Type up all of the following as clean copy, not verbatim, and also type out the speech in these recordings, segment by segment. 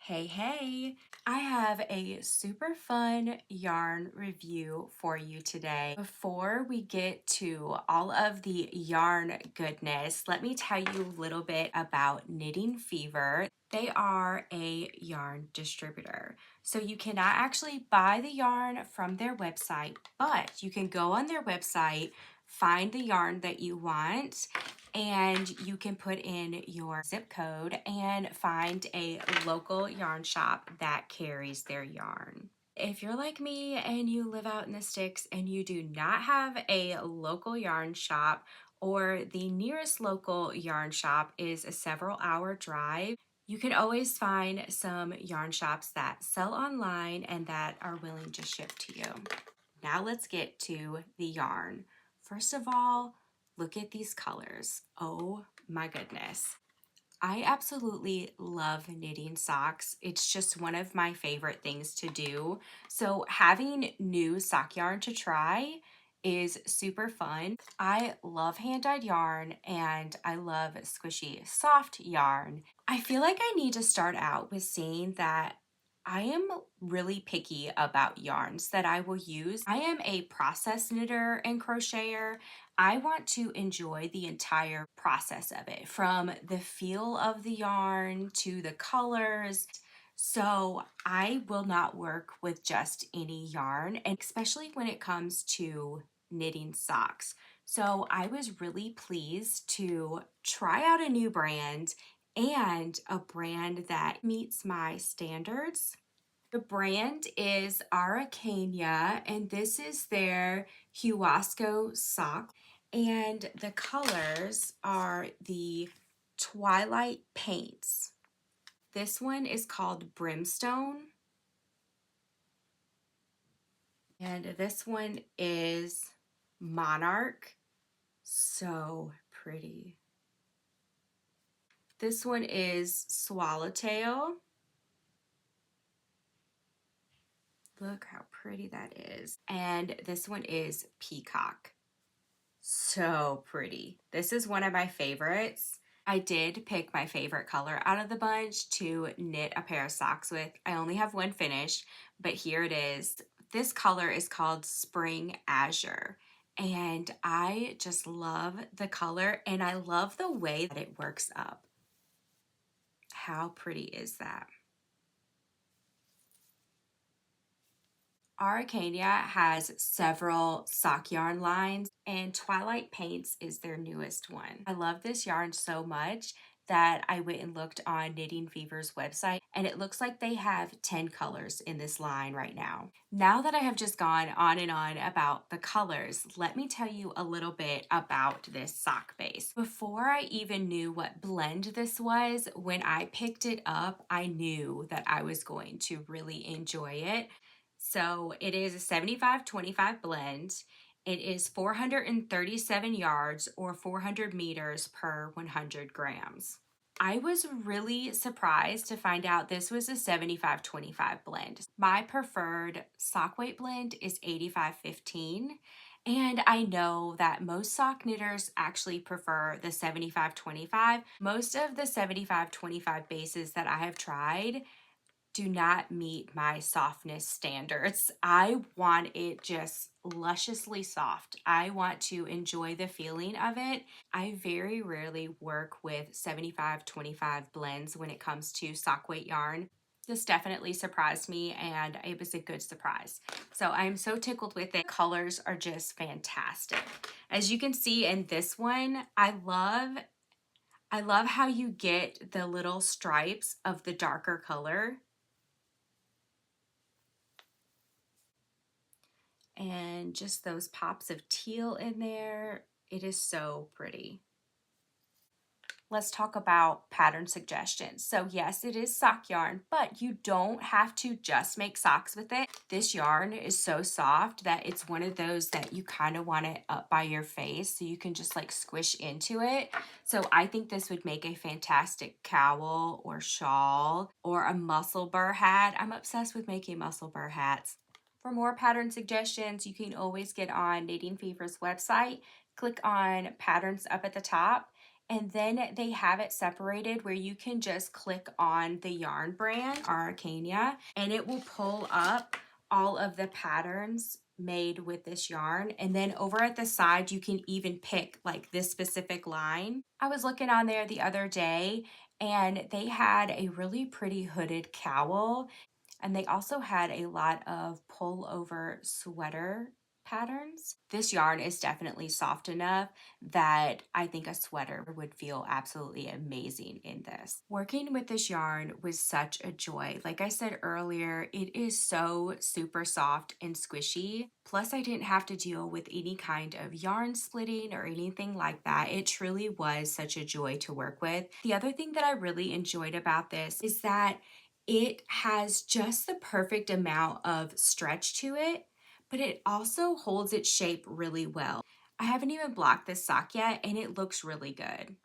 Hey, I have a super fun yarn review for you today. Before we get to all of the yarn goodness, let me tell you a little bit about Knitting Fever. They are a yarn distributor. So you cannot actually buy the yarn from their website, but you can go on their website, find the yarn that you want, and you can put in your zip code and find a local yarn shop that carries their yarn. If you're like me and you live out in the sticks and you do not have a local yarn shop, or the nearest local yarn shop is a several-hour drive, you can always find some yarn shops that sell online and that are willing to ship to you. Now let's get to the yarn. First of all, look at these colors. Oh my goodness. I absolutely love knitting socks. It's just one of my favorite things to do. So having new sock yarn to try is super fun. I love hand-dyed yarn and I love squishy soft yarn. I feel like I need to start out with saying that I am really picky about yarns that I will use. I am a process knitter and crocheter. I want to enjoy the entire process of it, from the feel of the yarn to the colors. So I will not work with just any yarn, and especially when it comes to knitting socks. So I was really pleased to try out a new brand and a brand that meets my standards. The brand is Araucania, and this is their Huasco Sock. And the colors are the Twilight Paints. This one is called Brimstone. And this one is Monarch. So pretty. This one is Swallowtail. Look how pretty that is. And this one is Peacock. So pretty. This is one of my favorites. I did pick my favorite color out of the bunch to knit a pair of socks with. I only have one finished, but here it is. This color is called Spring Azure, and I just love the color and I love the way that it works up. How pretty is that? Araucania has several sock yarn lines, and Twilight Paints is their newest one. I love this yarn so much that I went and looked on Knitting Fever's website, and it looks like they have 10 colors in this line right now. Now that I have just gone on and on about the colors, let me tell you a little bit about this sock base. Before I even knew what blend this was, when I picked it up, I knew that I was going to really enjoy it. So it is a 75-25 blend. It is 437 yards or 400 meters per 100 grams. I was really surprised to find out this was a 75-25 blend. My preferred sock weight blend is 85-15. And I know that most sock knitters actually prefer the 75-25. Most of the 75-25 bases that I have tried do not meet my softness standards. I want it just lusciously soft. I want to enjoy the feeling of it. I very rarely work with 75-25 blends when it comes to sock weight yarn. This definitely surprised me, and it was a good surprise. So I'm so tickled with it. Colors are just fantastic. As you can see in this one, I love how you get the little stripes of the darker color. And just those pops of teal in there. It is so pretty. Let's talk about pattern suggestions. So yes, it is sock yarn, but you don't have to just make socks with it. This yarn is so soft that it's one of those that you kind of want it up by your face so you can just like squish into it. So I think this would make a fantastic cowl or shawl or a muscle burr hat. I'm obsessed with making muscle burr hats. For more pattern suggestions, you can always get on Knitting Fever's website, click on patterns up at the top, And then they have it separated where you can just click on the yarn brand, Araucania, and it will pull up all of the patterns made with this yarn. And then over at the side, you can even pick like this specific line. I was looking on there the other day and they had a really pretty hooded cowl, and they also had a lot of pullover sweater patterns. This yarn is definitely soft enough that I think a sweater would feel absolutely amazing in this. Working with this yarn was such a joy. Like I said earlier, it is so super soft and squishy. Plus, I didn't have to deal with any kind of yarn splitting or anything like that. It truly was such a joy to work with. The other thing that I really enjoyed about this is that it has just the perfect amount of stretch to it, but it also holds its shape really well. I haven't even blocked this sock yet, and it looks really good.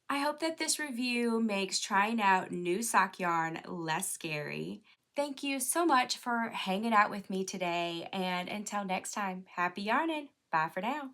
I hope that this review makes trying out new sock yarn less scary. Thank you so much for hanging out with me today, and until next time, happy yarning. Bye for now.